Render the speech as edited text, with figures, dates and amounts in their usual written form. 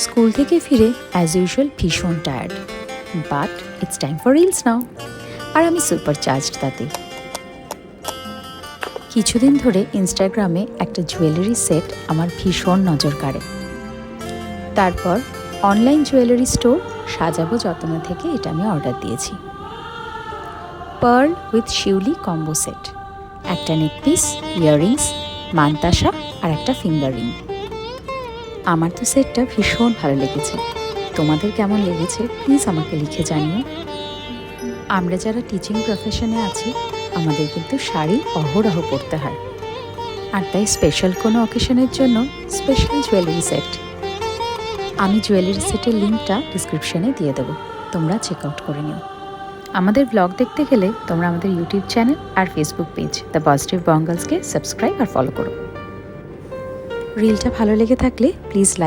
School থেকে ফিরে as usual ভীষণ tired, but it's time for reels now. আর আমি সুপার চার্জড তাতে। কিছুদিন ধরে ইনস্টাগ্রামে একটা জুয়েলারি সেট আমার ভীষণ নজর কাড়ে। তারপর অনলাইন জুয়েলারি স্টোর সাজাবো যত্ন থেকে এটা আমি অর্ডার দিয়েছি। Pearl with Shiuli combo set, একটা নেকপিস, ইয়াররিংস, মানতাসা আর একটা ফিঙ্গার রিং। আমার তো সেটটা ভীষণ ভালো লেগেছে। তোমাদের কেমন লেগেছে প্লিজ আমাকে লিখে জানিও। আমরা যারা টিচিং প্রফেশনে আছি আমাদের কিন্তু শাড়ি অহরহ পরতে হয়, আর তাই স্পেশাল কোনো অকেশনের জন্য স্পেশাল জুয়েলারি সেট। আমি জুয়েলারি সেটের লিঙ্কটা ডিসক্রিপশনে দিয়ে দেবো, তোমরা চেক আউট করে নিও। আমাদের ব্লগ দেখতে গেলে তোমরা আমাদের ইউটিউব চ্যানেল আর ফেসবুক পেজ দ্য পজিটিভ বঙ্গালসকে সাবস্ক্রাইব আর ফলো করো। রিলটা ভালো লেগে থাকলে প্লিজ লাইক